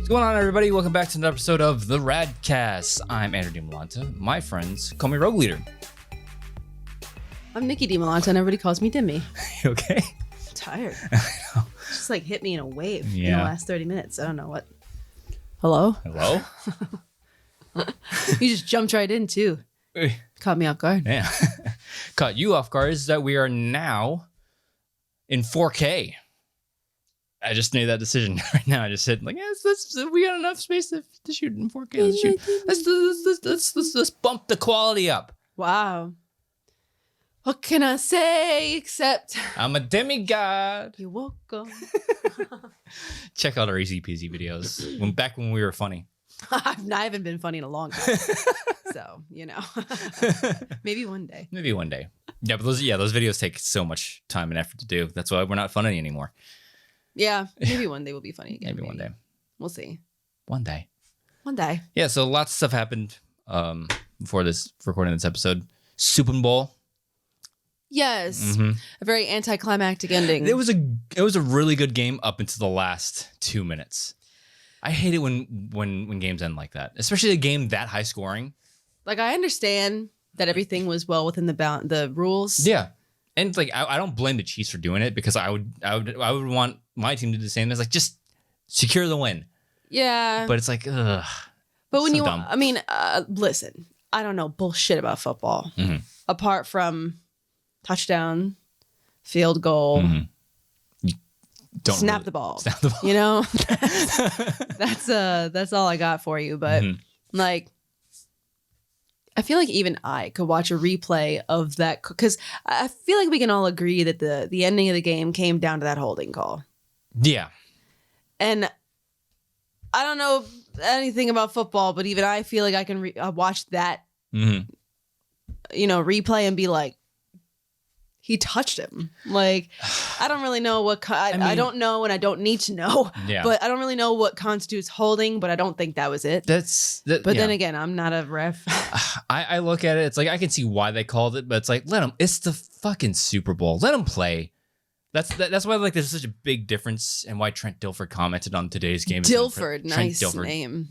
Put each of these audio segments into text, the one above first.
What's going on, everybody? Welcome back to another episode of the RAD Cast. I'm Andrew Dimmy. My friends call me Rogue Leader. I'm Nicki and everybody calls me Dimmy. You okay? I'm tired. Just like hit me in a wave in the last 30 minutes. I don't know what. Hello? Hello? You just jumped right in too. Caught me off guard. Yeah. Caught you off guard is that we are now in 4K. I just made that decision right now. I just said, like, yes, we got enough space to shoot in 4K. Let's bump the quality up. Wow. What can I say except I'm a demigod. you're welcome. Check out our easy peasy videos back when we were funny. I haven't been funny in a long time. So, maybe one day. Maybe one day. Yeah, but those videos take so much time and effort to do. That's why we're not funny anymore. Yeah, maybe one day we'll be funny again. Maybe one day. We'll see. One day. One day. Yeah, so lots of stuff happened before recording this episode. Super Bowl. Yes. Mm-hmm. A very anticlimactic ending. It was a really good game up until the last 2 minutes. I hate it when games end like that, especially a game that high scoring. Like, I understand that everything was well within the rules. Yeah, and like I don't blame the Chiefs for doing it because I would want my team to do the same. It's like just secure the win. Yeah, but it's like, ugh. But when so dumb. Listen, I don't know bullshit about football apart from touchdown, field goal. Mm-hmm. Snap the ball. Snap the ball. You know, that's all I got for you. But like, I feel like even I could watch a replay of that because I feel like we can all agree that the ending of the game came down to that holding call. Yeah, and I don't know anything about football, but even I feel like I can watch that, replay and be like, he touched him. Like, I don't really know what I don't know, and I don't need to know. Yeah. But I don't really know what constitutes holding. But I don't think that was it. Then again, I'm not a ref. I look at it. It's like I can see why they called it, but it's like let them. It's the fucking Super Bowl. Let them play. That's why like there's such a big difference, and why Trent Dilfer commented on today's game. Dilford, nice name.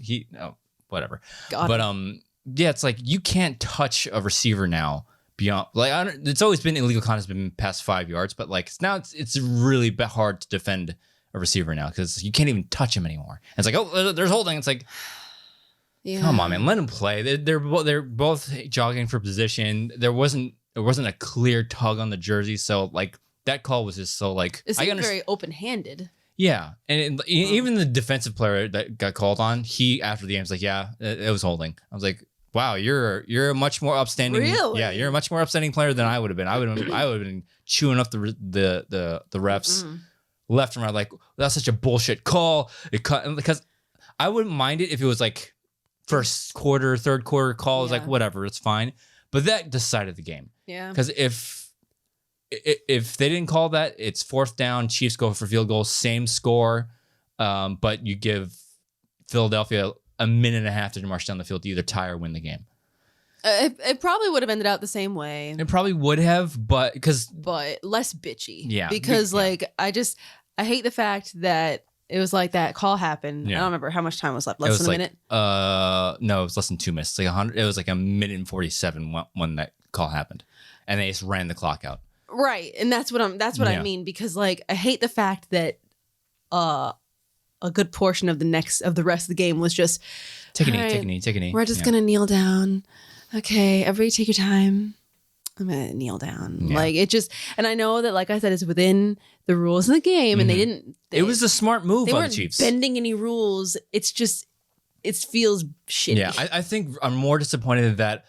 Whatever. Got but it. yeah, it's like you can't touch a receiver now. Beyond it's always been illegal contact been past 5 yards, but like now it's really hard to defend a receiver now because you can't even touch him anymore. And it's like, oh, there's holding. It's like, come on, man, let him play. They're both jogging for position. There wasn't a clear tug on the jersey, so like that call was just so like it seemed very open-handed. Yeah, and even the defensive player that got called on, he after the game was like, yeah, it was holding. I was like, wow, you're a much more upstanding. Really? Yeah, you're a much more upstanding player than I would have been. I would have been chewing up the refs left and right. Like that's such a bullshit call. Because I wouldn't mind it if it was like first quarter, third quarter calls, like whatever, it's fine. But that decided the game. Yeah. Because if they didn't call that, it's fourth down. Chiefs go for field goal, same score, but you give Philadelphia a minute and a half to march down the field to either tie or win the game. It probably would have ended out the same way. It probably would have, but less bitchy. Yeah. Because I hate the fact that it was like that call happened. Yeah. I don't remember how much time was left. Less than a minute? No, it was less than 2 minutes. Like 100. It was like a minute and 47 when that call happened, and they just ran the clock out. Right, and that's what I mean because like I hate the fact that a good portion of the rest of the game was just take a knee. We're just gonna kneel down. Okay, everybody take your time. I'm gonna kneel down. Yeah. Like it just, and I know that, like I said, it's within the rules of the game, and they didn't. It was a smart move on the Chiefs. Bending any rules. It's just, it feels shitty. Yeah, I think I'm more disappointed that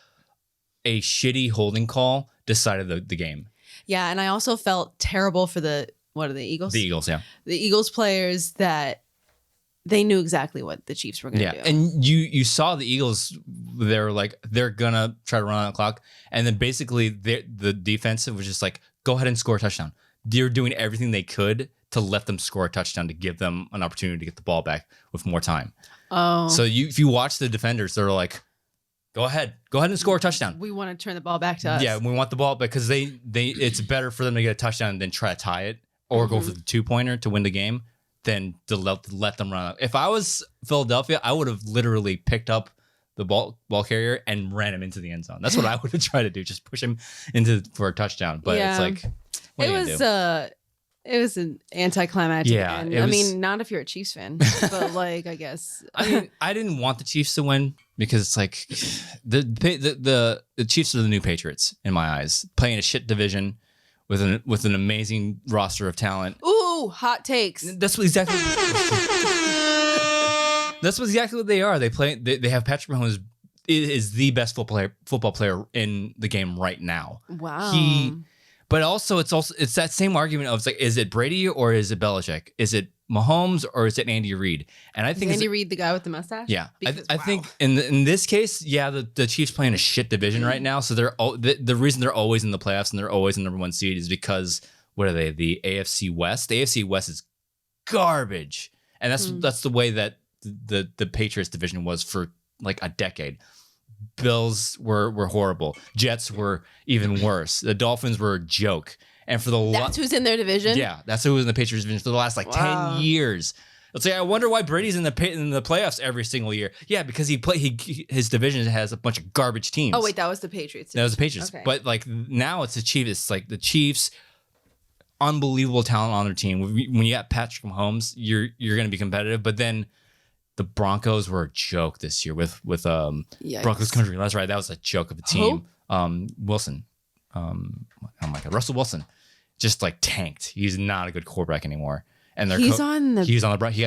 a shitty holding call decided the game. Yeah, and I also felt terrible for the Eagles? The Eagles, yeah. The Eagles players that they knew exactly what the Chiefs were going to do. And you saw the Eagles, they're going to try to run on the clock. And then basically the defensive was just like, go ahead and score a touchdown. They're doing everything they could to let them score a touchdown to give them an opportunity to get the ball back with more time. Oh. So if you watch the defenders, they're like, go ahead and score a touchdown. We want to turn the ball back to us. Yeah, we want the ball because it's better for them to get a touchdown than try to tie it or go for the 2-pointer to win the game than to let them run. If I was Philadelphia, I would have literally picked up the ball carrier and ran him into the end zone. That's what I would have tried to do. Just push him for a touchdown. But it's like, it was an anticlimactic. Yeah, end. I mean, not if you're a Chiefs fan, but like, I guess. I mean, I didn't want the Chiefs to win because it's like the Chiefs are the new Patriots in my eyes, playing a shit division with an amazing roster of talent. Ooh, hot takes. That's exactly what they are. They have Patrick Mahomes is the best football player in the game right now. Wow. But also it's that same argument of, it's like, is it Brady or is it Belichick? Is it Mahomes or is it Andy Reid? And I think Andy Reid, the guy with the mustache. Yeah, I think in this case, yeah, the Chiefs playing a shit division right now. So the reason they're always in the playoffs and they're always the number one seed is because what are they? The AFC West. The AFC West is garbage, and that's the way that the Patriots division was for like a decade. Bills were horrible. Jets were even worse. The Dolphins were a joke. And for that's who's in their division. Yeah, that's who was in the Patriots division for the last 10 years. Let's say, I wonder why Brady's in the playoffs every single year. Yeah, because his division has a bunch of garbage teams. Oh wait, that was the Patriots. That was the Patriots. Okay. But like now it's the Chiefs. It's like the Chiefs, unbelievable talent on their team. When you got Patrick Mahomes, you're going to be competitive. But then the Broncos were a joke this year with Broncos country. That's right. That was a joke of a team. Wilson. Oh my God, Russell Wilson, just like tanked. He's not a good quarterback anymore. And he got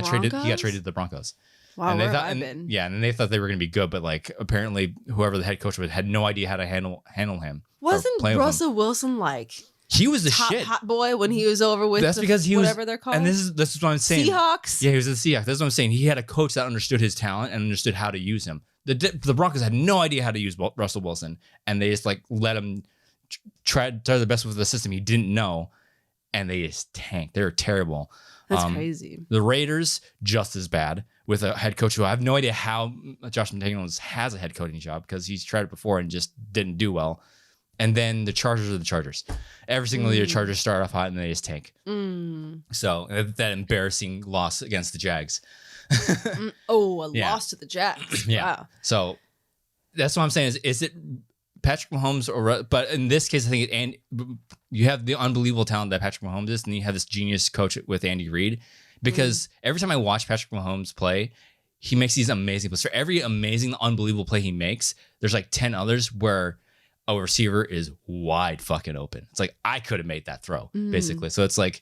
traded to the Broncos. Wow, and where have I been? Yeah, and they thought they were going to be good, but like apparently whoever the head coach was had no idea how to handle him. Wasn't Russell Wilson like? He was the top shit hot boy when he was over with whatever they're called. And this is what I'm saying. Seahawks? Yeah, he was the Seahawks. That's what I'm saying. He had a coach that understood his talent and understood how to use him. The Broncos had no idea how to use Russell Wilson, and they just like let him try their best with the system he didn't know, and they just tanked. They were terrible. That's crazy. The Raiders, just as bad, with a head coach who I have no idea how Josh McDaniels has a head coaching job, because he's tried it before and just didn't do well. And then the Chargers are the Chargers. Every single year, Chargers start off hot and they just tank. So that embarrassing loss against the Jags. Loss to the Jags. Yeah. Wow. So that's what I'm saying is it Patrick Mahomes but in this case, I think you have the unbelievable talent that Patrick Mahomes is, and you have this genius coach with Andy Reid. Because every time I watch Patrick Mahomes play, he makes these amazing plays. For every amazing, unbelievable play he makes, there's like 10 others where a receiver is wide fucking open. It's like, I could have made that throw, basically. So it's like,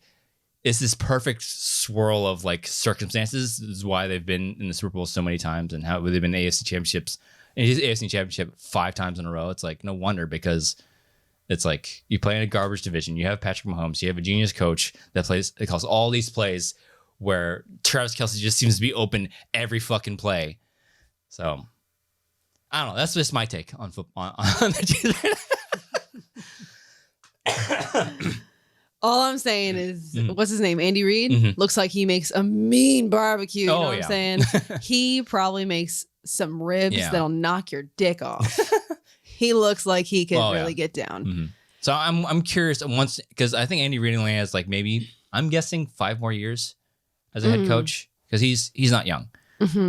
it's this perfect swirl of like circumstances. This is why they've been in the Super Bowl so many times, and how they've been AFC championships. And he's AFC championship 5 times in a row. It's like, no wonder, because it's like you play in a garbage division. You have Patrick Mahomes. You have a genius coach that calls all these plays where Travis Kelce just seems to be open every fucking play. So I don't know. That's just my take on football. All I'm saying is, what's his name? Andy Reid looks like he makes a mean barbecue. You know what I'm saying? He probably makes some ribs that'll knock your dick off. He looks like he can really get down. So I'm curious once, because I think Andy Reid only has like maybe, I'm guessing 5 more years as a head coach, because he's not young.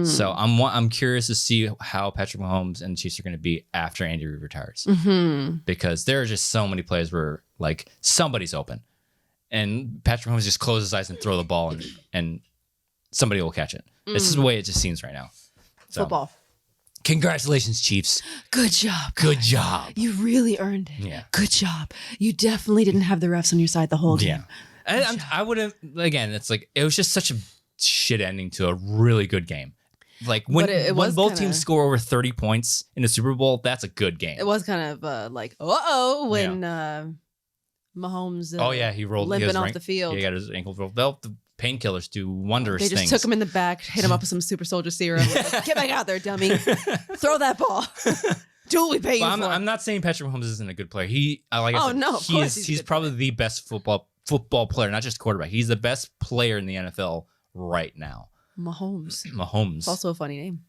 So I'm curious to see how Patrick Mahomes and the Chiefs are going to be after Andy Reid retires, because there are just so many plays where like somebody's open, and Patrick Mahomes just closes his eyes and throw the ball, and somebody will catch it. This is the way it just seems right now. So, football. Congratulations, Chiefs. Good job. Good job. You really earned it. Yeah. Good job. You definitely didn't have the refs on your side the whole game. Yeah. I would have, again, it's like, it was just such a shit ending to a really good game. Like when both teams score over 30 points in a Super Bowl, that's a good game. It was kind of like, when Mahomes he rolled limping off the field. He got his ankle rolled. The painkillers do wondrous things. They just took him in the back, hit him up with some super soldier serum. Like, get back out there, dummy. Throw that ball. Do what we pay you for. I'm not saying Patrick Mahomes isn't a good player. He's probably the best football player, not just quarterback. He's the best player in the NFL right now. Mahomes. It's also a funny name.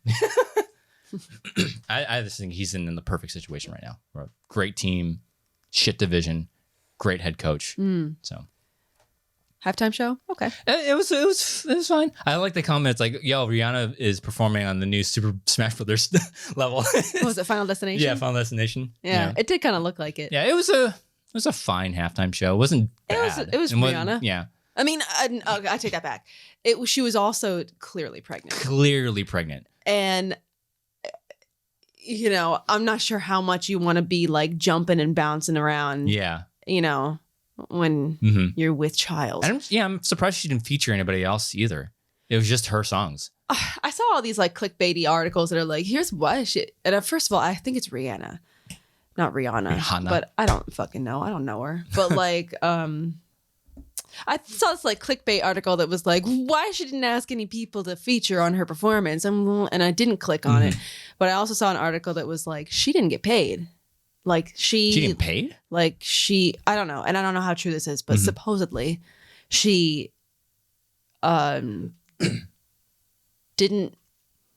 I just think he's in the perfect situation right now. We're a great team, shit division, great head coach. So Halftime show? Okay. It was fine. I like the comments like, yo, Rihanna is performing on the new Super Smash Brothers level. What was it, Final Destination? Yeah, Final Destination. Yeah, it did kind of look like it. Yeah, it was a fine halftime show. It wasn't bad. It was Rihanna. Yeah. I mean, I take that back. She was also clearly pregnant. And, you know, I'm not sure how much you want to be like jumping and bouncing around. Yeah. You know, when you're with child. I'm surprised she didn't feature anybody else either. It was just her songs. I saw all these like clickbaity articles that are like, here's why shit. And first of all, I think it's Rihanna, not Rihanna. But I don't fucking know. I don't know her. But like, I saw this like clickbait article that was like, why she didn't ask any people to feature on her performance. And I didn't click on it. But I also saw an article that was like, she didn't get paid. Like she didn't pay? Like I don't know. And I don't know how true this is, but supposedly she didn't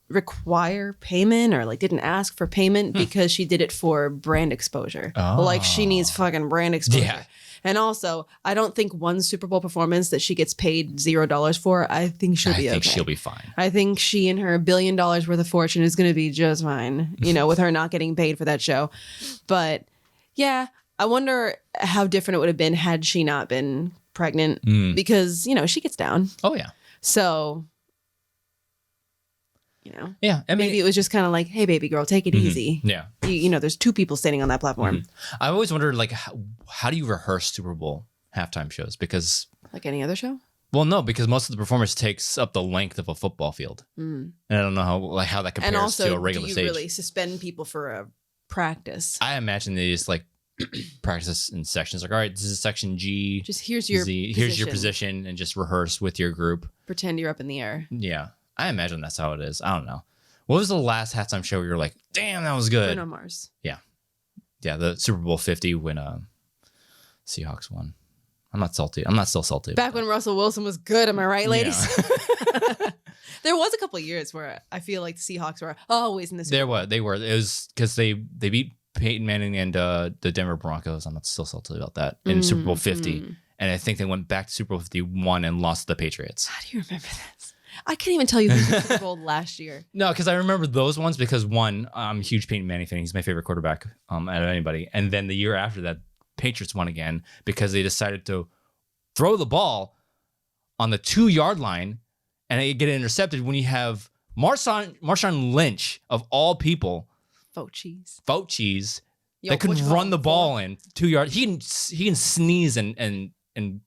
require payment or like didn't ask for payment because she did it for brand exposure. Like she needs fucking brand exposure. Yeah. And also, I don't think one Super Bowl performance that she gets paid $0 for, I think she'll be okay. I think she'll be fine. I think she and her $1 billion worth of fortune is going to be just fine, you know, with her not getting paid for that show. But yeah, I wonder how different it would have been had she not been pregnant because, you know, she gets down. Oh, yeah. So, you know, yeah, I mean, maybe it was just kind of like, hey, baby girl, take it easy. Yeah. You know, there's two people standing on that platform. I always wondered, like, how do you rehearse Super Bowl halftime shows? Because like any other show? Well, no, because most of the performance takes up the length of a football field. And I don't know how that compares and also, to a regular stage. Do you really suspend people for a practice? I imagine they just like practice in sections. Like, all right, this is section G. Just here's your position, and just rehearse with your group. Pretend you're up in the air. Yeah, I imagine that's how it is. I don't know. What was the last halftime show where you're like, damn, that was good? Bruno Mars. Yeah, the Super Bowl 50 when Seahawks won. I'm not salty. I'm not still salty. Back when Russell Wilson was good, am I right, ladies? Yeah. There was a couple of years where I feel like the Seahawks were always in the Super Bowl. They were. It was because they beat Peyton Manning and the Denver Broncos. I'm not still salty about that in Super Bowl 50. And I think they went back to Super Bowl 51 and lost to the Patriots. How do you remember this? I can't even tell you who the Super Bowl last year. No, because I remember those ones because one, I'm a huge Peyton Manning fan. He's my favorite quarterback out of anybody. And then the year after that, Patriots won again because they decided to throw the ball on the 2-yard line and it get intercepted when you have Marshawn Lynch of all people, Faux cheese that could run the ball in 2 yards. He can sneeze and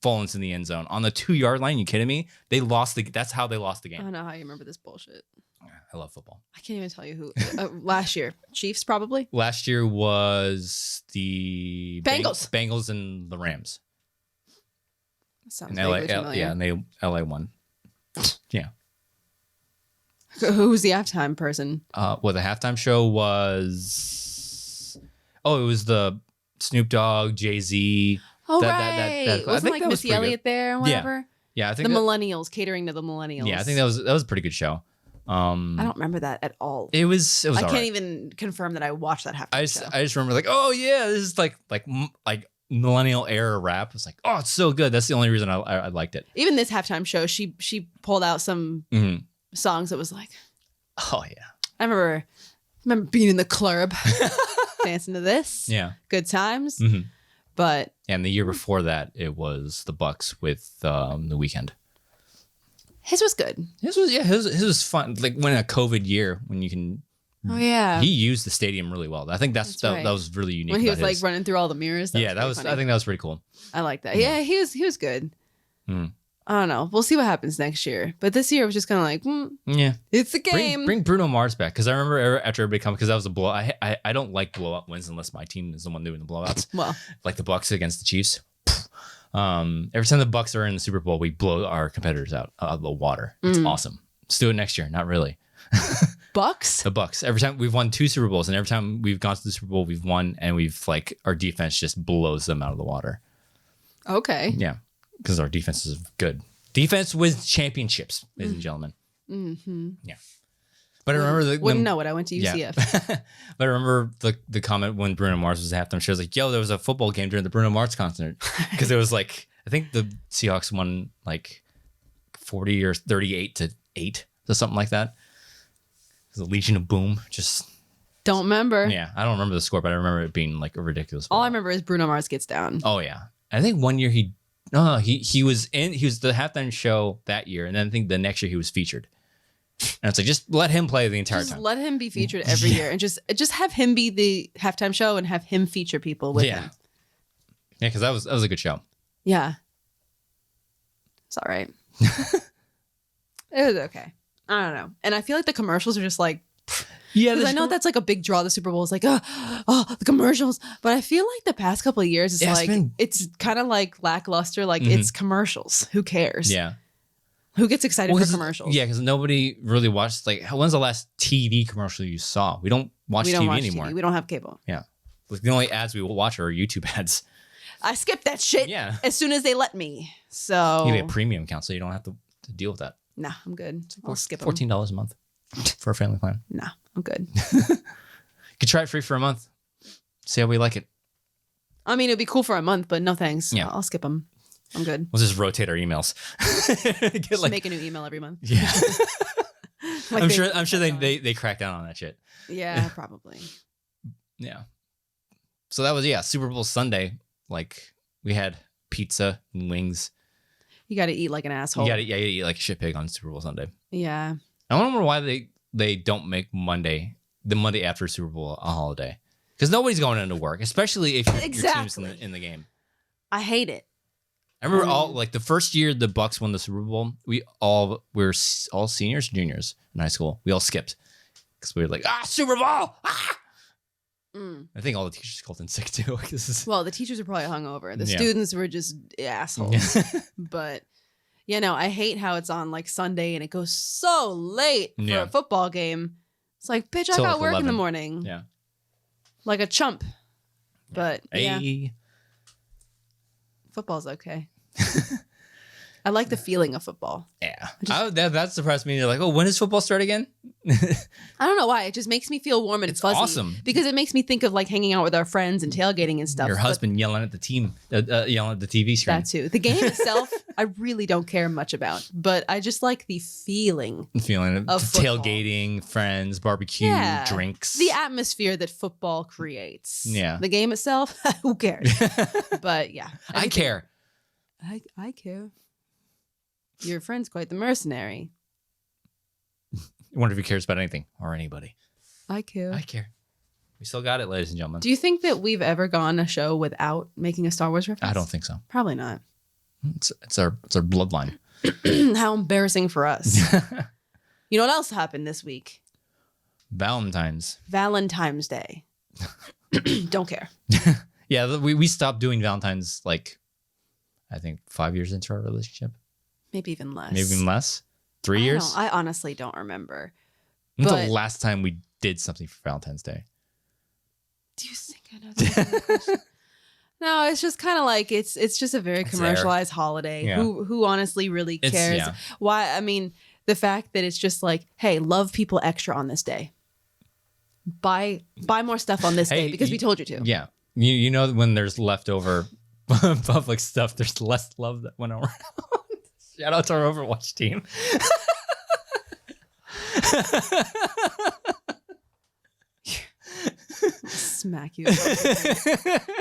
fall into the end zone on the 2-yard line. You kidding me? That's how they lost the game. I don't know how you remember this bullshit. I love football. I can't even tell you who. Last year, Chiefs probably. Last year was the Bengals and the Rams. Sounds vaguely familiar. Yeah, and LA won. Yeah. Who was the halftime person? The halftime show was. Oh, it was the Snoop Dogg, Jay-Z. Oh, right. Wasn't like Missy Elliott there and whatever? Yeah, I think the millennials, catering to the millennials. Yeah, I think that was a pretty good show. I don't remember that at all. It was. I can't even confirm that I watched that halftime show. I just remember like, oh yeah, this is like millennial era rap. It's like, oh, it's so good. That's the only reason I liked it. Even this halftime show, she pulled out some songs that was like, oh yeah. I remember being in the club dancing to this. Yeah, good times. But and the year before that, it was the Bucks with The Weeknd. His was good. His was fun. Like when a COVID year, when you can. Oh yeah. He used the stadium really well. I think that was really unique. When he was like running through all the mirrors. That was funny. I think that was pretty cool. I like that. Yeah, he was good. I don't know. We'll see what happens next year. But this year it was just kind of like, yeah, it's a game. Bring Bruno Mars back because I remember after everybody come because that was a blowout. I don't like blowout wins unless my team is the one doing the blowouts. Well, like the Bucks against the Chiefs. Every time the Bucks are in the Super Bowl, we blow our competitors out of the water. It's awesome. Let's do it next year. Not really. Bucks? The Bucks. Every time we've won 2 Super Bowls, and every time we've gone to the Super Bowl, we've won, and we've our defense just blows them out of the water. Okay. Yeah, because our defense is good. Defense wins championships, ladies and gentlemen. Yeah. But I remember wouldn't know it. I went to UCF. Yeah. But I remember the comment when Bruno Mars was at halftime show. I was like, yo, there was a football game during the Bruno Mars concert. Because it was like I think the Seahawks won like 40 or 38-8 or something like that. The Legion of Boom just don't remember. Yeah, I don't remember the score, but I remember it being like a ridiculous ball. All I remember is Bruno Mars gets down. Oh yeah, I think one year he was the halftime show that year, and then I think the next year he was featured. And it's like just let him play the entire time. Let him be featured every year, and just have him be the halftime show and have him feature people with him. Yeah, because that was a good show. Yeah, it's all right. It was okay. I don't know. And I feel like the commercials are just like, because I know that's like a big draw of the Super Bowl. It's like, oh, the commercials. But I feel like the past couple of years, it's kind of like lackluster. Like it's commercials. Who cares? Yeah. Who gets excited for commercials? Yeah, because nobody really watched. Like, when's the last TV commercial you saw? We don't watch TV anymore. We don't have cable. Yeah. Like, the only ads we will watch are YouTube ads. I skipped that shit as soon as they let me. So you get a premium account, so you don't have to deal with that. Nah, I'm good. I'll skip them. $14 a month for a family plan. Nah, I'm good. You could try it free for a month. See how we like it. I mean, it'd be cool for a month, but no thanks. Yeah. I'll skip them. I'm good. We'll just rotate our emails. Just make a new email every month. Yeah. I'm sure they crack down on that shit. Yeah, probably. Yeah. So that was Super Bowl Sunday. Like we had pizza and wings. You got to eat like an asshole. You got to eat like a shit pig on Super Bowl Sunday. Yeah. I wonder why they don't make the Monday after Super Bowl a holiday. Because nobody's going into work, especially if your team's in the game. I hate it. I remember the first year the Bucks won the Super Bowl, we were all seniors, juniors in high school. We all skipped because we were like, Super Bowl! Ah! I think all the teachers called in sick too. Well, the teachers were probably hungover. The students were just assholes. But I hate how it's on like Sunday and it goes so late for a football game. It's like, bitch, I got work 11. In the morning. Yeah. Like a chump. But football's okay. I like the feeling of football. Yeah. That surprised me. You're like, when does football start again? I don't know why. It just makes me feel warm and fuzzy. It's awesome. Because it makes me think of like hanging out with our friends and tailgating and stuff. Your husband yelling at the team, yelling at the TV screen. That too. The game itself, I really don't care much about. But I just like the feeling. Of tailgating, friends, barbecue, drinks. The atmosphere that football creates. Yeah. The game itself, who cares? But yeah. I care. I care. Your friend's quite the mercenary. I wonder if he cares about anything or anybody. I care. We still got it, ladies and gentlemen. Do you think that we've ever gone a show without making a Star Wars reference? I don't think so. Probably not. It's our bloodline. How embarrassing for us. You know what else happened this week? Valentine's Day. Don't care. Yeah, we stopped doing Valentine's like I think 5 years into our relationship. Maybe even less. 3 years? I honestly don't remember. When's the last time we did something for Valentine's Day? Do you think I know that? No, it's just kind of like it's just a very commercialized holiday. Yeah. Who honestly really cares? Why? I mean, the fact that it's just like, hey, love people extra on this day. Buy more stuff on this day because we told you to. Yeah. You know when there's leftover public stuff, there's less love that went around. Shout out to our Overwatch team. Smack you.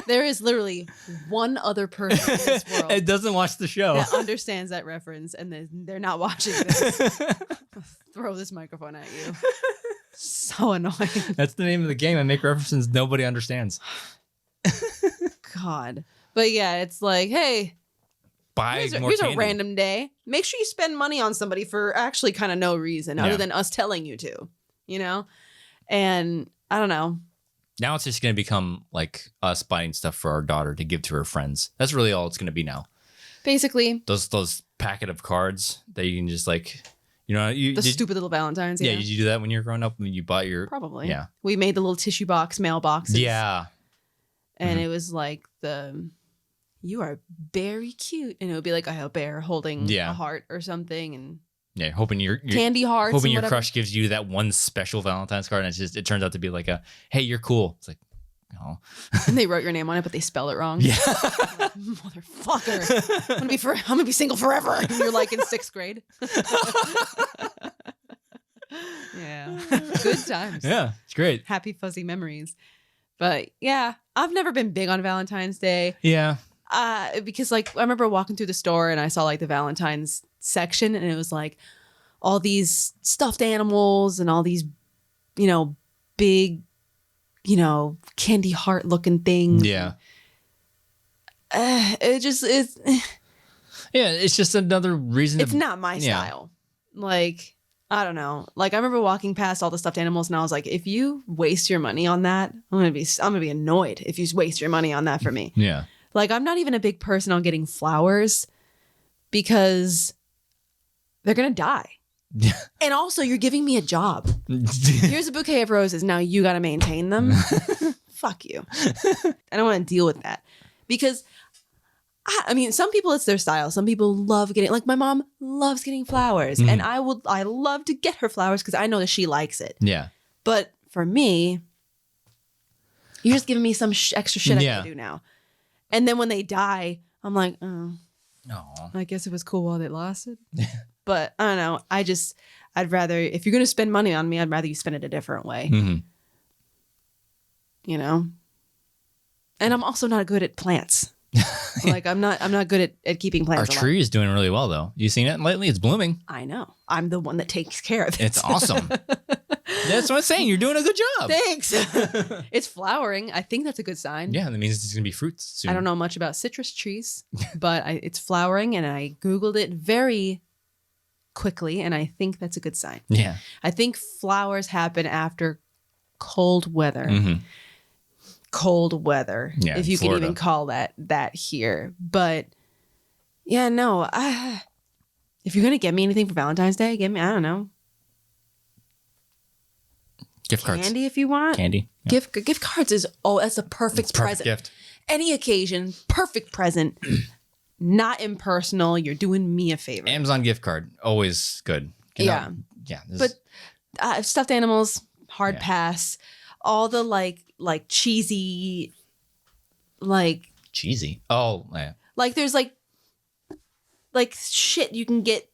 There is literally one other person in this world that doesn't watch the show that understands that reference, and they're not watching this. Throw this microphone at you. So annoying. That's the name of the game. I make references nobody understands. God. But yeah, it's like, hey, here's a random day. Make sure you spend money on somebody for actually kind of no reason other than us telling you to, And I don't know. Now it's just going to become like us buying stuff for our daughter to give to her friends. That's really all it's going to be now. Basically. Those packet of cards that you can just like, stupid little Valentines. Yeah. Did you do that when you were growing up? When you bought your... Probably. Yeah. We made the little tissue box mailboxes. Yeah. And it was like you are very cute. And it would be like a bear holding a heart or something. And yeah, hoping your candy hearts. Hoping your crush gives you that one special Valentine's card. And it turns out to be like hey, you're cool. It's like, Oh. And they wrote your name on it, but they spell it wrong. Yeah. Like, motherfucker. I'm gonna be single forever. And you're like in 6th grade. Yeah. Good times. Yeah, it's great. Happy fuzzy memories. But yeah, I've never been big on Valentine's Day. Yeah. Because like I remember walking through the store and I saw like the Valentine's section and it was like all these stuffed animals and all these, you know, big, you know, candy heart looking things. Yeah. It's Yeah, it's just another reason. It's not my style. Like, I don't know. Like I remember walking past all the stuffed animals and I was like, if you waste your money on that, I'm gonna be annoyed if you waste your money on that for me. Yeah. Like I'm not even a big person on getting flowers because they're gonna die. Yeah. And also you're giving me a job. Here's a bouquet of roses. Now you gotta maintain them. Fuck you. I don't want to deal with that. Because I mean, some people it's their style. Some people love getting, like my mom loves getting flowers, and I love to get her flowers because I know that she likes it. Yeah. But for me, you're just giving me some extra shit I can do now. And then when they die, I'm like, oh, I guess it was cool while it lasted. But I don't know. I'd rather, if you're gonna spend money on me, I'd rather you spend it a different way. Mm-hmm. You know. And I'm also not good at plants. Like I'm not good at keeping plants Our alive. tree is doing really well though. You seen it lately? It's blooming. I know. I'm the one that takes care of it. It's awesome. That's what I'm saying. You're doing a good job. Thanks. It's flowering. I think that's a good sign. Yeah, that means it's gonna be fruits soon. I don't know much about citrus trees, but it's flowering, and I Googled it very quickly, and I think that's a good sign. Yeah. I think flowers happen after cold weather. Mm-hmm. Cold weather, yeah, if you Florida. can even call that here. But yeah, no. If you're gonna get me anything for Valentine's Day, give me, I don't know, gift cards, candy if you want. Candy. Yeah. Gift cards is that's a perfect present. Gift. Any occasion, perfect present. Not impersonal. You're doing me a favor. Amazon gift card, always good. Yeah. But stuffed animals, hard pass. All the like cheesy, like cheesy. Oh, yeah. Like there's like shit you can get,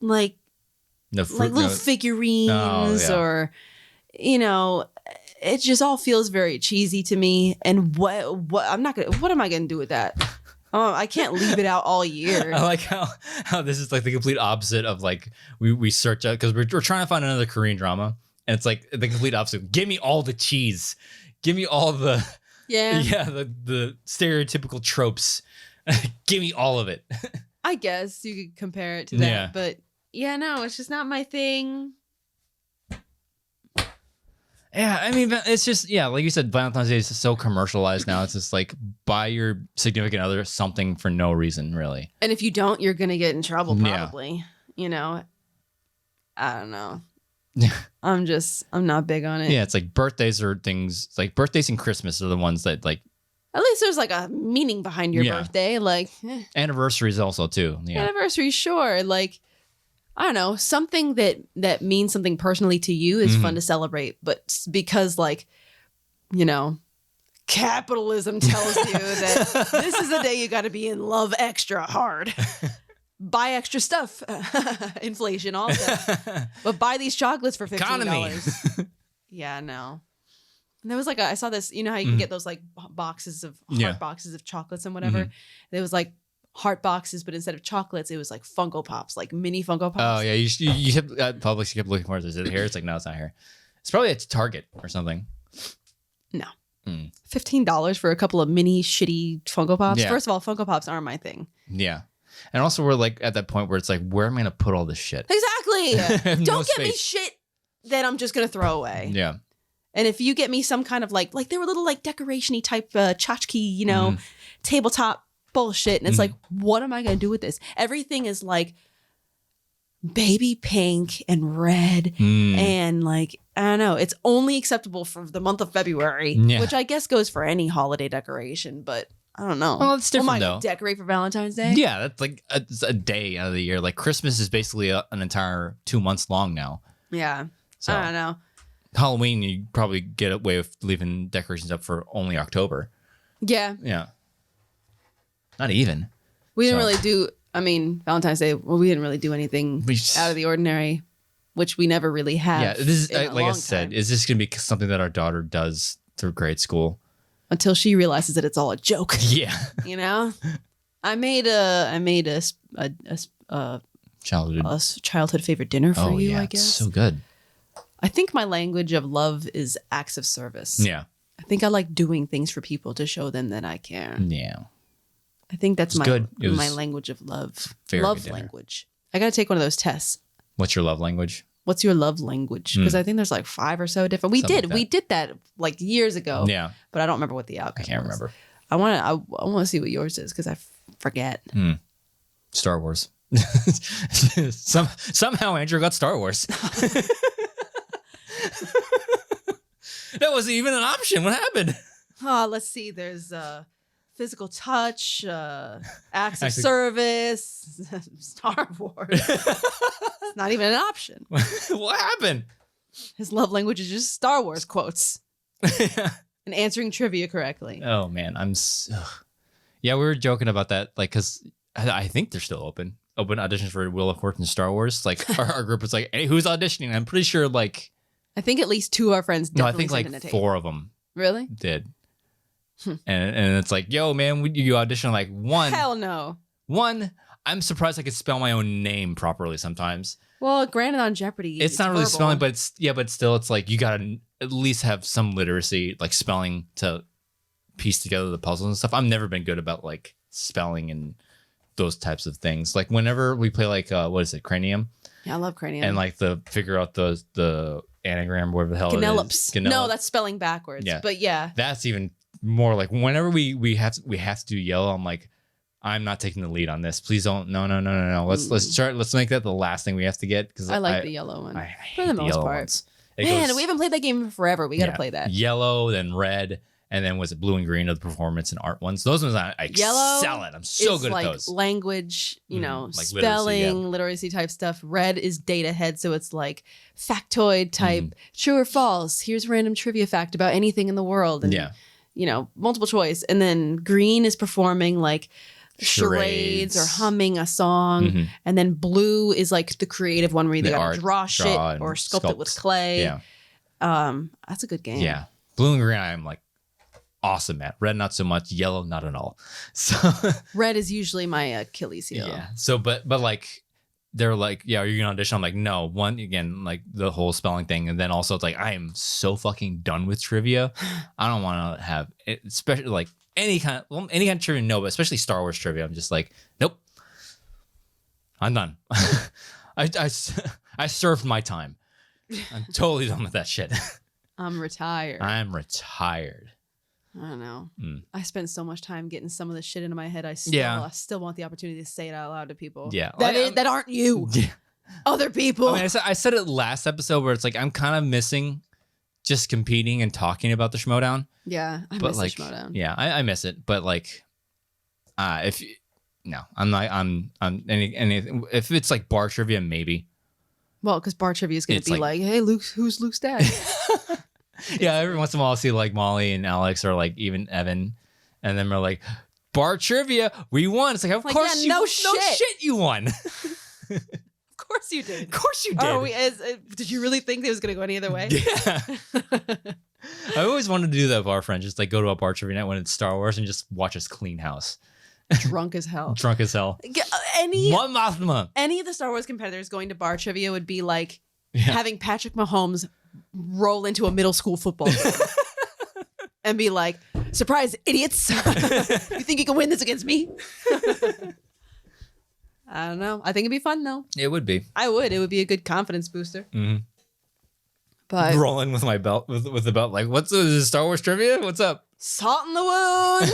like The fruit like little figurines or, you know, it just all feels very cheesy to me. And what am I gonna do with that? Oh, I can't leave it out all year. I like how this is like the complete opposite of like we search out because we're trying to find another Korean drama. And it's like the complete opposite. Give me all the cheese. Give me all the the stereotypical tropes. Give me all of it. I guess you could compare it to that. Yeah. But yeah, no, it's just not my thing. Yeah, I mean, it's just, like you said, Valentine's Day is so commercialized now. It's just like buy your significant other something for no reason, really. And if you don't, you're going to get in trouble probably. You know, I don't know. I'm not big on it. Yeah, it's like birthdays are things, it's like birthdays and Christmas are the ones that like. At least there's like a meaning behind your birthday. Like anniversaries also too. Yeah. Anniversary, sure. Like, I don't know, something that means something personally to you is fun to celebrate. But because like, you know, capitalism tells you that this is the day you got to be in love extra hard. Buy extra stuff. Inflation also. But buy these chocolates for $15. Yeah, no. And there was like I saw this, you know how you can get those like boxes of heart boxes of chocolates and whatever. There was like heart boxes, but instead of chocolates, it was like Funko Pops, like mini Funko Pops. Oh yeah, you kept at Publix. You kept looking for it. Is it here? It's like no, it's not here. It's probably at Target or something. No. $15 for a couple of mini shitty Funko Pops. Yeah. First of all, Funko Pops aren't my thing. Yeah. And also we're like at that point where it's like, where am I gonna put all this shit? Exactly. Don't get me shit that I'm just gonna throw away. Yeah. And if you get me some kind of like there were little like decoration-y type tchotchke, you know, tabletop bullshit. And it's like, what am I gonna do with this? Everything is like baby pink and red and like, I don't know. It's only acceptable for the month of February, which I guess goes for any holiday decoration, but I don't know. Well, it's different though. Decorate for Valentine's Day? Yeah, that's like a day out of the year. Like Christmas is basically an entire 2 months long now. Yeah. So. I don't know. Halloween, you probably get away with leaving decorations up for only October. Yeah. Yeah. Not even. We didn't really do, I mean, Valentine's Day, well, we didn't really do anything out of the ordinary, which we never really have. Yeah, this is, like I said, is this going to be something that our daughter does through grade school? Until she realizes that it's all a joke. Yeah. You know? I made a childhood favorite dinner for you, I guess. It's so good. I think my language of love is acts of service. Yeah. I think I like doing things for people to show them that I care. Yeah. I think that's my language of love. Love language. I got to take one of those tests. What's your love language? What's your love language? Because I think there's like 5 or so different. We did that like years ago. Yeah. But I don't remember what the outcome was. I can't remember. I want to see what yours is because I forget. Star Wars. Somehow Andrew got Star Wars. That wasn't even an option. What happened? Let's see. There's physical touch, acts of service, Star Wars. It's not even an option. What happened? His love language is just Star Wars quotes and answering trivia correctly. Oh man, yeah. We were joking about that, like, because I think they're still open auditions for Wheel of Fortune Star Wars. Like our group was like, hey, who's auditioning? I'm pretty sure like. I think at least 2 of our friends. No, I think like 4 of them. Really? Did. And it's like, yo, man, you audition like 1. Hell no. 1. I'm surprised I could spell my own name properly sometimes. Well, granted, on Jeopardy, it's not really spelling, but still, it's like you gotta at least have some literacy, like spelling, to piece together the puzzles and stuff. I've never been good about like spelling and those types of things. Like whenever we play like what is it, Cranium? Yeah, I love Cranium. And like figure out the anagram, whatever the hell it is. No, that's spelling backwards. Yeah. But yeah. That's even more like whenever we have to do yellow, I'm like, I'm not taking the lead on this. Please don't. No. Let's make that the last thing we have to get, because I like the yellow one. I hate for the most part. Man, we haven't played that game in forever. We got to play that. Yellow, then red, and then was it blue and green are the performance and art ones. Those ones I excel at. I'm so good at those. Language, like spelling, literacy type stuff. Red is data head, so it's like factoid type, true or false. Here's a random trivia fact about anything in the world. And, multiple choice. And then green is performing like charades or humming a song. And then blue is like the creative one where you got to draw shit or sculpt it with clay. Yeah. That's a good game. Yeah. Blue and green, I'm like awesome at. Red, not so much. Yellow, not at all. So red is usually my Achilles heel. Yeah. So, but like, they're like, yeah, are you gonna audition? I'm like, no. One, again, like the whole spelling thing, and then also it's like I am so fucking done with trivia. I don't want to have it, especially like any kind of trivia. No, but especially Star Wars trivia. I'm just like, nope. I'm done. I served my time. I'm totally done with that shit. I'm retired. I don't know. I spent so much time getting some of the shit into my head. I still want the opportunity to say it out loud to people. Yeah. That aren't you. Yeah. Other people. I mean, I said it last episode where it's like I'm kind of missing just competing and talking about the Schmodown. Yeah, I miss the Schmodown. Yeah, I miss it. But like, I'm anything. If it's like bar trivia, maybe. Well, because bar trivia is going to be like, hey, Luke, who's Luke's dad? Yeah, every once in a while I'll see like Molly and Alex or like even Evan, and then we're like, bar trivia, we won. It's like, of course no shit you won. Of course you did. Of course you did. Did you really think it was going to go any other way? Yeah. I always wanted to do that with our friends, just like go to a bar trivia night when it's Star Wars and just watch us clean house. Drunk as hell. Any of the Star Wars competitors going to bar trivia would be like having Patrick Mahomes roll into a middle school football game and be like, surprise, idiots. You think you can win this against me? I don't know. I think it'd be fun though. It would be. I would. It would be a good confidence booster. But rolling with my belt, with the belt, like, what's this, Star Wars trivia? What's up? Salt in the wound.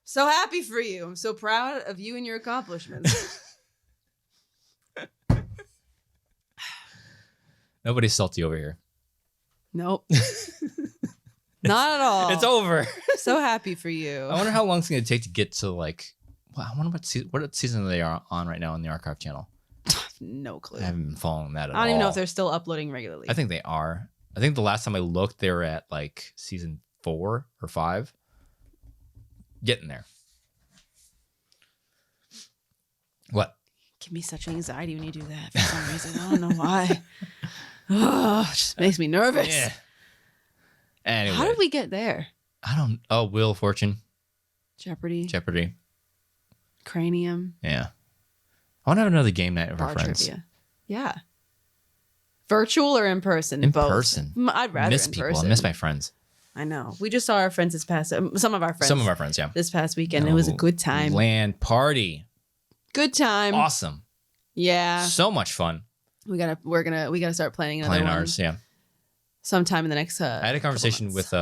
So happy for you. I'm so proud of you and your accomplishments. Nobody's salty over here. Nope. Not at all. It's over. So happy for you. I wonder how long it's going to take to get to like, I wonder what season they are on right now on the archive channel. No clue. I haven't been following that at all. I don't even know if they're still uploading regularly. I think they are. I think the last time I looked, they were at like season 4 or 5. Getting there. What? Give me such anxiety when you do that for some reason. I don't know why. Oh, it just makes me nervous. Yeah. Anyway. How did we get there? I don't. Oh, Wheel of Fortune. Jeopardy. Cranium. Yeah. I want to have another game night with our Bar friends. trivia. Yeah. Virtual or in person? In Both. person. I'd rather miss in people. person. I miss my friends. I know. We just saw our friends this past. Some of our friends. Yeah. This past weekend, it was a good time. LAN party. Good time. Awesome. Yeah. So much fun. We gotta start planning another one. Ours. Yeah. Sometime in the next. I had a conversation with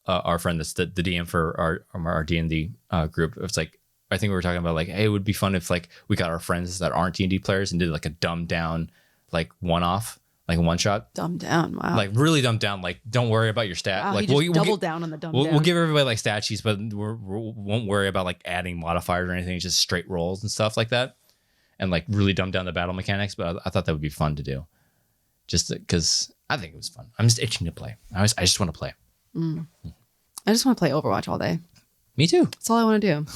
our friend that's the DM for our D&D group. It's like, I think we were talking about like, hey, it would be fun if like we got our friends that aren't D&D players and did like a dumbed down like one-off, like a one-shot. Dumbed down, wow. Like really dumbed down. Like don't worry about your stat. Wow, like we'll double down on the dumb down. We'll give everybody like stat sheets, but we won't worry about like adding modifiers or anything. It's just straight rolls and stuff like that, and like really dumb down the battle mechanics. But I thought that would be fun to do, just because I think it was fun. I'm just itching to play. I just want to play. I just want to play Overwatch all day. Me too. That's all I want to do.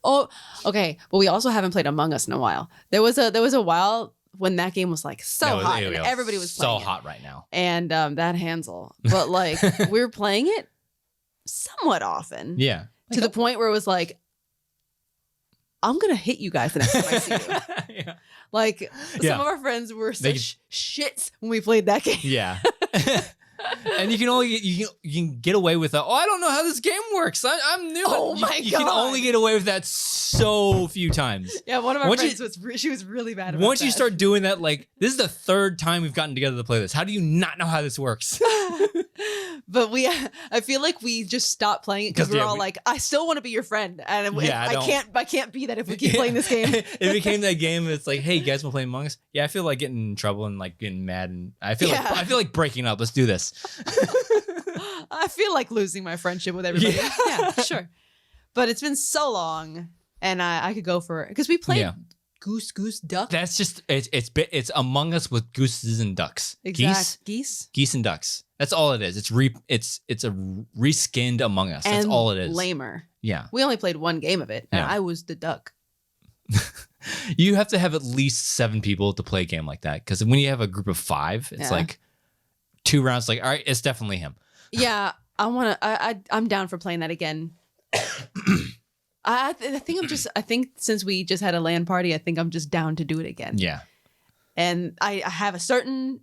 Oh, okay. But we also haven't played Among Us in a while. There was a while when that game was like hot and everybody was playing so hot right now. And that Hansel, but like we were playing it somewhat often. Yeah. To the point where it was like, I'm gonna hit you guys the next time I see you. Yeah. Like some of our friends were such shits when we played that game. Yeah. And you can get away with that. Oh, I don't know how this game works. I'm new. Oh my God. You can only get away with that so few times. Yeah, one of our friends she was really bad about Once you start doing that, like this is the 3rd time we've gotten together to play this. How do you not know how this works? But I feel like we just stopped playing it because we're all like, I still want to be your friend, and I can't be that if we keep playing this game. It became that game. It's like, hey, you guys want to play Among Us? Yeah, I feel like getting in trouble and like getting mad, and I feel like breaking up. Let's do this. I feel like losing my friendship with everybody. Yeah, sure. But it's been so long, and I could go for it because we played Goose Duck. That's just it's Among Us with gooses and ducks. Geese and ducks. That's all it is. It's a reskinned Among Us. That's all it is. Lamer. Yeah. We only played one game of it, and I was the duck. You have to have at least 7 people to play a game like that, because when you have a group of 5, it's like 2 rounds. Like, all right, it's definitely him. Yeah, I'm down for playing that again. I think since we just had a LAN party, I think I'm just down to do it again. Yeah. And I have a certain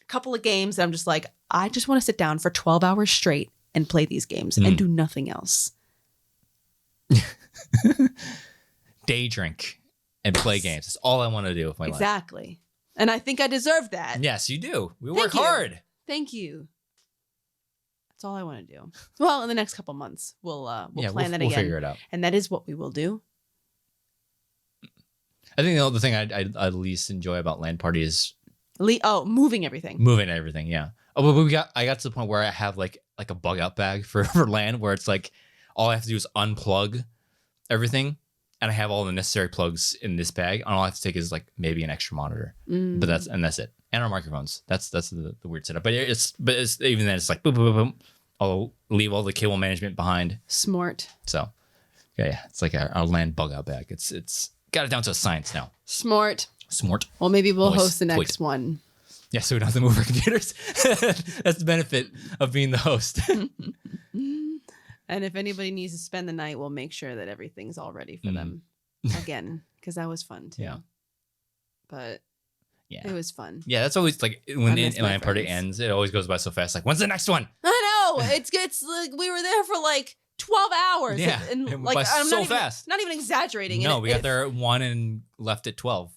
couple of games that I'm just like, I just want to sit down for 12 hours straight and play these games and do nothing else. Day drink and play games. That's all I want to do with my life. Exactly. And I think I deserve that. Yes, you do. We work hard. Thank you. That's all I want to do. Well, in the next couple months, we'll plan that again. We'll figure it out. And that is what we will do. I think the thing I least enjoy about LAN party is moving everything. Moving everything, yeah. Oh, but I got to the point where I have like a bug out bag for LAN, where it's like all I have to do is unplug everything, and I have all the necessary plugs in this bag. And all I have to take is like maybe an extra monitor, but that's it. And our microphones. That's the weird setup. But it's even then it's like boom, boom, boom, boom. I'll leave all the cable management behind. Smart. So yeah, it's like our LAN bug out bag. It's got it down to a science now. Smart. Well, maybe we'll host the next one. Yeah, so we don't have to move our computers. That's the benefit of being the host. And if anybody needs to spend the night, we'll make sure that everything's all ready for them again, because that was fun too. Yeah. But it was fun. Yeah, that's always like when my party ends, it always goes by so fast. Like, when's the next one? I know. It's like we were there for like 12 hours. Yeah, and like I'm fast. Not even exaggerating. No, we got there at 1 and left at 12.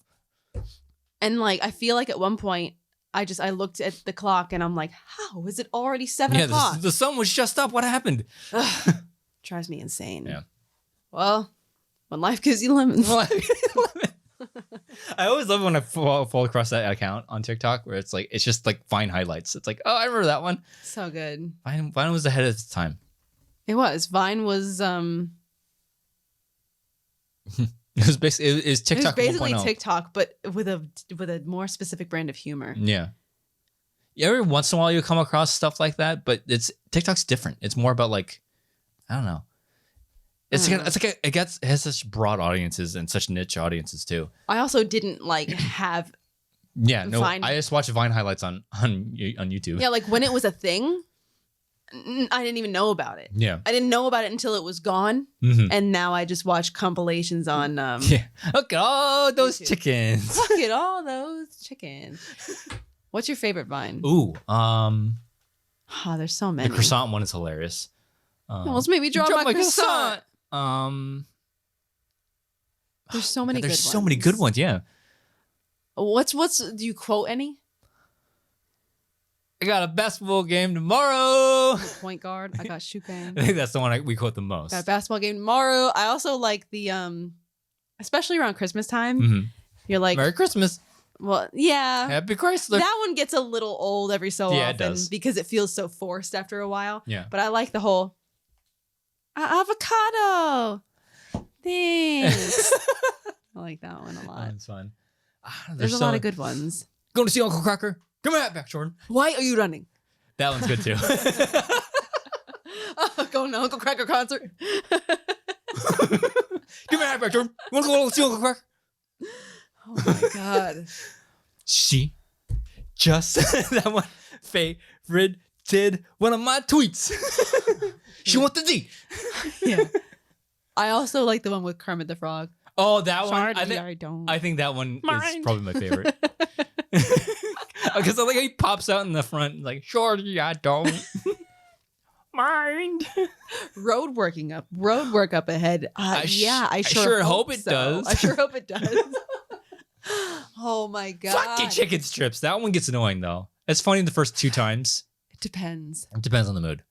And like I feel like at one point I looked at the clock and I'm like, how is it already 7 o'clock? The sun was just up. What happened? Drives me insane. Yeah. Well, when life gives you lemons. I always love when I fall across that account on TikTok where it's just like Vine highlights. It's like, oh, I remember that one. So good. Vine was ahead of its time. It was. Vine was It was basically TikTok. It was basically TikTok, but with a more specific brand of humor. Yeah. every once in a while you come across stuff like that, but TikTok's different. It's more about like, I don't know. It has such broad audiences and such niche audiences too. I also didn't like have. Yeah, no, I just watched Vine highlights on YouTube. Yeah, like when it was a thing, I didn't even know about it. Yeah. I didn't know about it until it was gone. Mm-hmm. And now I just watch compilations on yeah. Look at all those YouTube. chickens. Look at all those chickens. What's your favorite Vine? Ooh, there's so many. the croissant one is hilarious. Let's maybe draw my croissant. There's so many good ones. There's so many good ones, yeah. What's do you quote any? I got a basketball game tomorrow. Point guard. I got shoot game. I think that's the one we quote the most. Got a basketball game tomorrow. I also like the especially around Christmas time. Mm-hmm. You're like, Merry Christmas. Well, yeah. Happy Chrysler. That one gets a little old every so often. It does. Because it feels so forced after a while. Yeah. But I like the whole avocado. Thanks. I like that one a lot. That's fun. There's a lot of good ones. Going to see Uncle Cracker. Come back, Jordan. Why are you running? That one's good too. Going to Uncle Cracker concert. Give me a back, Jordan. You want to go see Uncle Cracker? Oh my God. She just that one favorited one of my tweets. She wants the D. Yeah. I also like the one with Kermit the Frog. Oh, that one. I think that one is probably my favorite. Because I like how he pops out in the front like, shorty, I don't mind. Road work up ahead. I sure hope it does. I sure hope it does. Oh my God. Fucking chicken strips. That one gets annoying though. It's funny the first 2 times. It depends. It depends on the mood.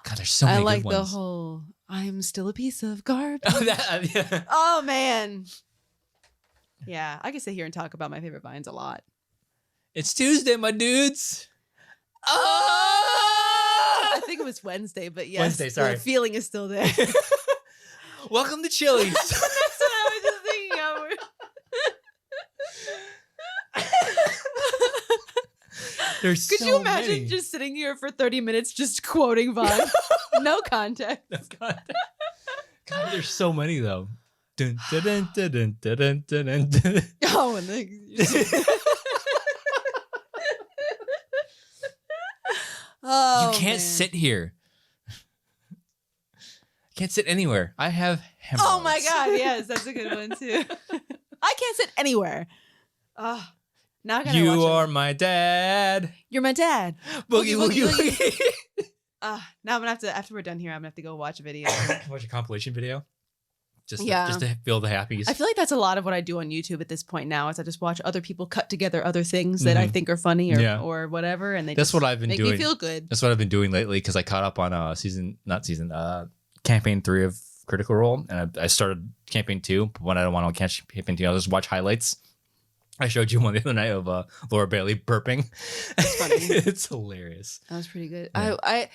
God, there's so many good ones. I like the whole I'm still a piece of garbage. Yeah. Oh man. Yeah, I can sit here and talk about my favorite Vines a lot. It's Tuesday, my dudes. I think it was Wednesday, but yes. Wednesday, sorry. The feeling is still there. Welcome to Chili's. That's what I was just thinking of. Could you imagine just sitting here for 30 minutes just quoting Vine? No context. God, there's so many though. Dun, dun, dun, dun, dun, dun, dun, dun. Oh, and you can't sit here. Can't sit anywhere. I have hemorrhoids. Oh my God, yes, that's a good one too. I can't sit anywhere. Now I gotta you watch are my dad. You're my dad. Boogie woogie woogie. Now I'm gonna have to, after we're done here, I'm gonna have to go watch a video. Watch a compilation video. Just to feel the happies. I feel like that's a lot of what I do on YouTube at this point now is I just watch other people cut together other things that I think are funny or whatever. And that's what I've been doing. Make me feel good. That's what I've been doing lately because I caught up on campaign 3 of Critical Role. And I started campaign 2. But when I don't want to catch campaign 2, I'll just watch highlights. I showed you one the other night of Laura Bailey burping. That's funny. It's hilarious. That was pretty good. Yeah.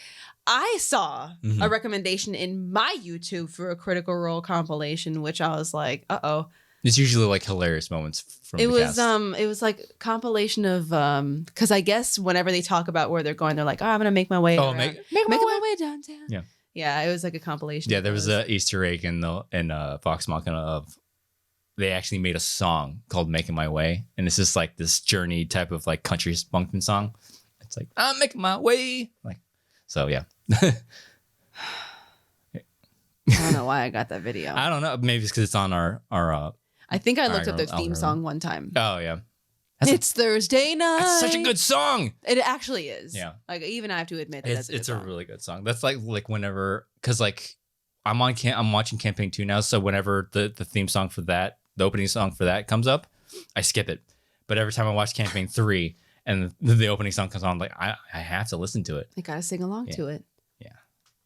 I saw a recommendation in my YouTube for a Critical Role compilation, which I was like, uh-oh. It's usually like hilarious moments from the cast. It was like compilation of because I guess whenever they talk about where they're going, they're like, oh, I'm gonna make my way. Making my way downtown. Yeah. Yeah, it was like a compilation. Yeah, there was an Easter egg in Vox Machina of they actually made a song called Making My Way. And it's just like this journey type of like country spunkin song. It's like, I'm making my way. Like, so yeah. I don't know why I got that video. I don't know. Maybe it's because it's on our I think I looked up their theme song one time. Oh yeah. It's Thursday night. That's such a good song. It actually is. Yeah. Like even I have to admit that it's a really good song. That's like whenever, because like I'm watching campaign 2 now, so whenever the theme song for that, the opening song for that comes up, I skip it. But every time I watch campaign 3 and the opening song comes on, I'm like I have to listen to it. I gotta sing along to it. Yeah,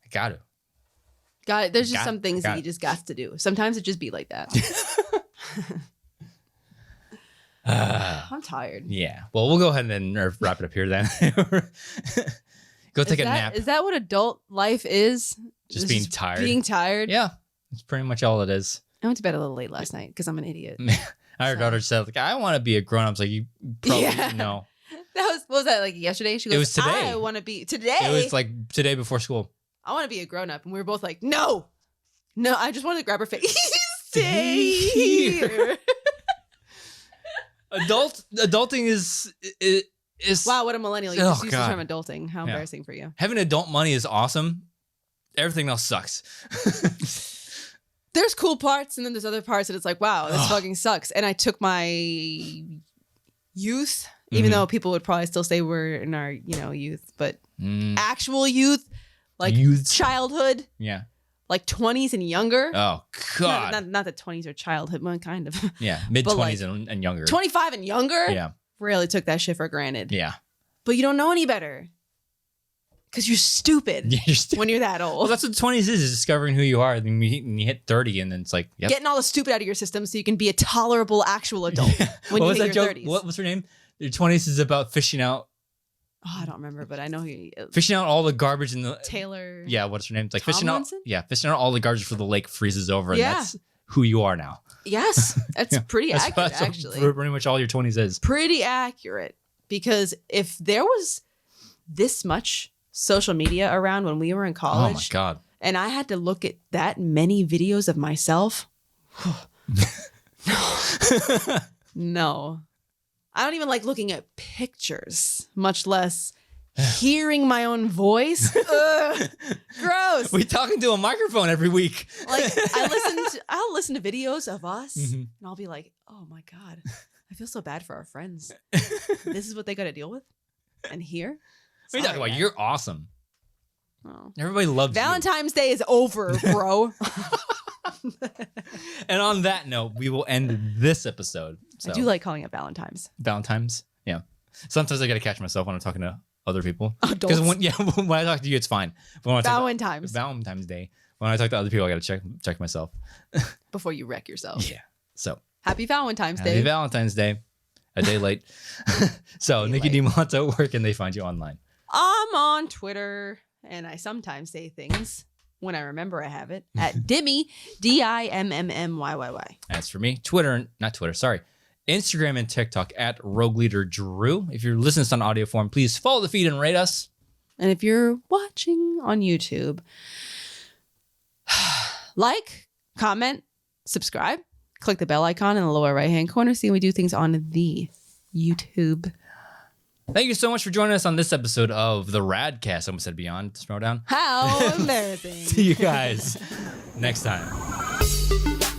I got to. Got it. There's just some things that you just got to do. Sometimes it just be like that. I'm tired. Yeah. Well, we'll go ahead and wrap it up here then. Go take a nap. Is that what adult life is? Just being tired. Being tired? Yeah. That's pretty much all it is. I went to bed a little late last night because I'm an idiot. Our daughter said, like, I want to be a grown-up. I was like, you probably know. What was that, like yesterday? She goes, it was today. I want to be today. It was like today before school. I want to be a grown up, and we were both like, no, I just wanted to grab her face. Stay here. Adulting is wow, what a millennial. You just used the term adulting. How embarrassing for you. Having adult money is awesome. Everything else sucks. There's cool parts, and then there's other parts that it's like, wow, this fucking sucks. And I took my youth, even though people would probably still say we're in our, youth, but actual youth, like childhood. Yeah. Like 20s and younger. Oh, God. Not that 20s are childhood, but kind of. Yeah, mid-20s and younger. 25 and younger? Yeah. Really took that shit for granted. Yeah. But you don't know any better. Because you're stupid when you're that old. Well, that's what 20s is discovering who you are. Then you hit 30 and then it's like, yep. Getting all the stupid out of your system so you can be a tolerable actual adult when you hit your 30s. What's her name? Your 20s is about fishing out. Oh, I don't remember, but I know fishing out all the garbage in the Taylor. Yeah, what's her name? It's like Tomlinson? fishing out all the garbage before the lake freezes over, and that's who you are now. Yes, that's pretty accurate. Actually, pretty much all your 20s is pretty accurate. Because if there was this much social media around when we were in college, oh my God, and I had to look at that many videos of myself, no. I don't even like looking at pictures, much less hearing my own voice. Ugh, gross. We talking to a microphone every week. Like I'll listen to videos of us, and I'll be like, oh my God, I feel so bad for our friends. This is what they got to deal with, and here. What are you talking about? You're awesome. Oh. Everybody loves Valentine's Day is over, bro. And on that note, we will end this episode. So. I do like calling it Valentine's. Valentine's? Yeah. Sometimes I got to catch myself when I'm talking to other people. Adults. Because when I talk to you, it's fine. But when Valentine's Day. When I talk to other people, I got to check myself. Before you wreck yourself. Yeah. So. Happy Valentine's Day. Happy Valentine's Day. A day late. So, Nicki DiMonto, where can they find you online? I'm on Twitter, and I sometimes say things. When I remember I have it, at Dimmy, DIMMMYYY. As for me, Instagram and TikTok at Rogue Leader Drew. If you're listening to this on audio form, please follow the feed and rate us. And if you're watching on YouTube, like, comment, subscribe, click the bell icon in the lower right-hand corner. See when we do things on the YouTube. Thank you so much for joining us on this episode of the RAD Cast. I almost said Beyond Throwdown. How embarrassing. See you guys next time.